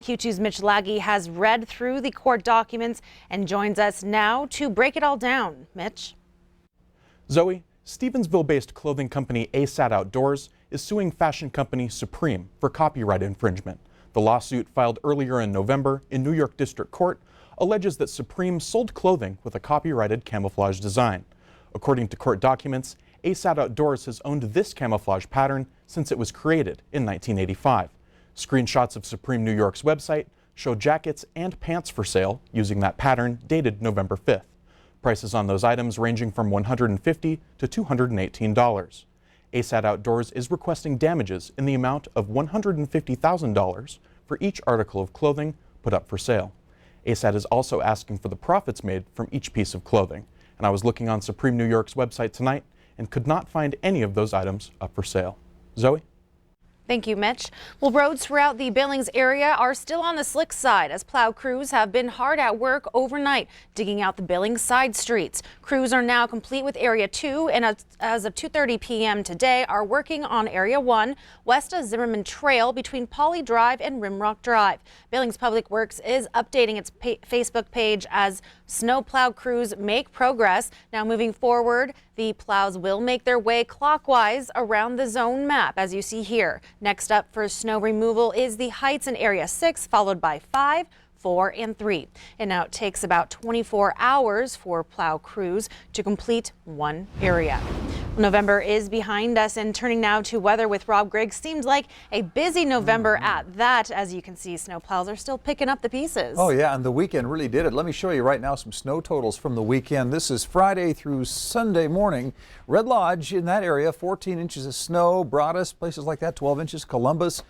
Q2's Mitch Laggy has read through the court documents and joins us now to break it all down. Mitch? Zoe, Stevensville-based clothing company ASAT Outdoors is suing fashion company Supreme for copyright infringement. The lawsuit, filed earlier in November in New York District Court, alleges that Supreme sold clothing with a copyrighted camouflage design. According to court documents, ASAT Outdoors has owned this camouflage pattern since it was created in 1985. Screenshots of Supreme New York's website show jackets and pants for sale using that pattern dated November 5th. Prices on those items ranging from $150 to $218. ASAT Outdoors is requesting damages in the amount of $150,000 for each article of clothing put up for sale. ASAT is also asking for the profits made from each piece of clothing. And I was looking on Supreme New York's website tonight and could not find any of those items up for sale. Zoe? Thank you, Mitch. Well, roads throughout the Billings area are still on the slick side as plow crews have been hard at work overnight digging out the Billings side streets. Crews are now complete with Area 2 and as of 2:30 p.m. today are working on Area 1 west of Zimmerman Trail between Pauley Drive and Rimrock Drive. Billings Public Works is updating its Facebook page as snow plow crews make progress. Now moving forward, the plows will make their way clockwise around the zone map as you see here. Next up for snow removal is the Heights in Area 6, followed by 5, 4, and 3. And now it takes about 24 hours for plow crews to complete one area. November is behind us, and turning now to weather with Rob Griggs. Seemed like a busy November at that. As you can see, snow plows are still picking up the pieces. Oh yeah, and the weekend really did it. Let me show you right now some snow totals from the weekend. This is Friday through Sunday morning. Red Lodge in that area, 14 inches of snow. Broadus, places like that, 12 inches. Columbus,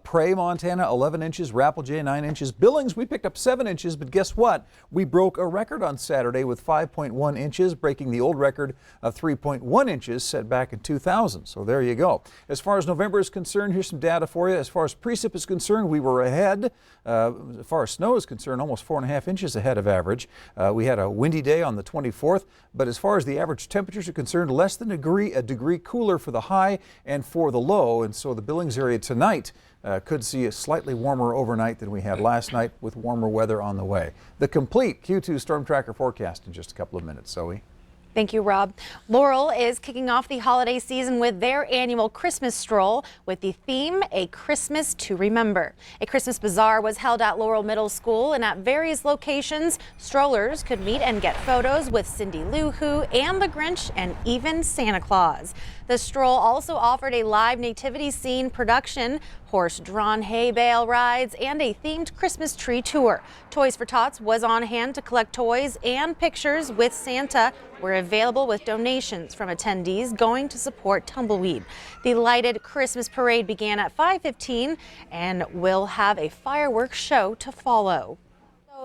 Prairie, Montana, 11 inches. Rapelje, 9 inches. Billings, we picked up 7 inches, but guess what? We broke a record on Saturday with 5.1 inches, breaking the old record of 3.1 inches set back in 2000. So there you go. As far as November is concerned, here's some data for you. As far as precip is concerned, we were ahead. As far as snow is concerned, almost 4.5 inches ahead of average. We had a windy day on the 24th, but as far as the average temperatures are concerned, less than a degree cooler for the high and for the low. And so the Billings area tonight could see a slightly warmer overnight than we had last night with warmer weather on the way. The complete Q2 Storm Tracker forecast in just a couple of minutes. Zoe? Thank you, Rob. Laurel is kicking off the holiday season with their annual Christmas stroll with the theme, A Christmas to Remember. A Christmas bazaar was held at Laurel Middle School, and at various locations, strollers could meet and get photos with Cindy Lou Who and the Grinch and even Santa Claus. The stroll also offered a live nativity scene production, horse-drawn hay bale rides, and a themed Christmas tree tour. Toys for Tots was on hand to collect toys, and pictures with Santa were available with donations from attendees going to support Tumbleweed. The lighted Christmas parade began at 5:15 and will have a fireworks show to follow.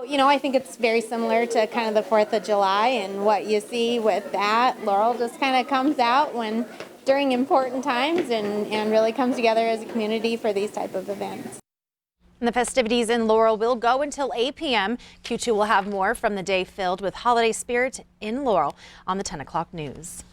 You know, I think it's very similar to kind of the 4th of July, and what you see with that, Laurel just kind of comes out during important times and really comes together as a community for these type of events. And the festivities in Laurel will go until 8 p.m. Q2 will have more from the day filled with holiday spirit in Laurel on the 10 o'clock news.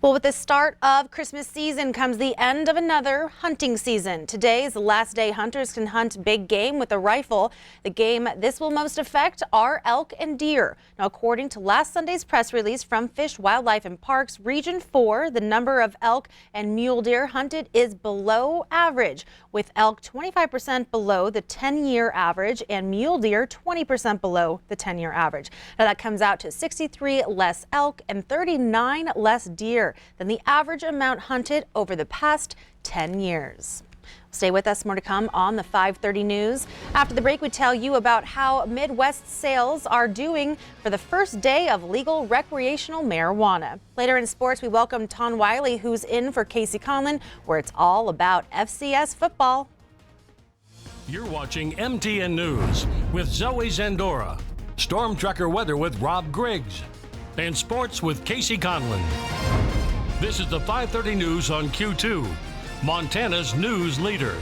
Well, with the start of Christmas season comes the end of another hunting season. Today is the last day hunters can hunt big game with a rifle. The game this will most affect are elk and deer. Now, according to last Sunday's press release from Fish, Wildlife and Parks Region 4, the number of elk and mule deer hunted is below average, with elk 25% below the 10-year average and mule deer 20% below the 10-year average. Now, that comes out to 63 less elk and 39 less deer than the average amount hunted over the past 10 years. Stay with us, more to come on the 5:30 news. After the break, we tell you about how Midwest sales are doing for the first day of legal recreational marijuana. Later in sports, we welcome Ton Wiley, who's in for Casey Conlon, where it's all about FCS football. You're watching MTN News with Zoe Zandora, Storm Tracker weather with Rob Griggs, and sports with Casey Conlon. This is the 5:30 news on Q2, Montana's news leader.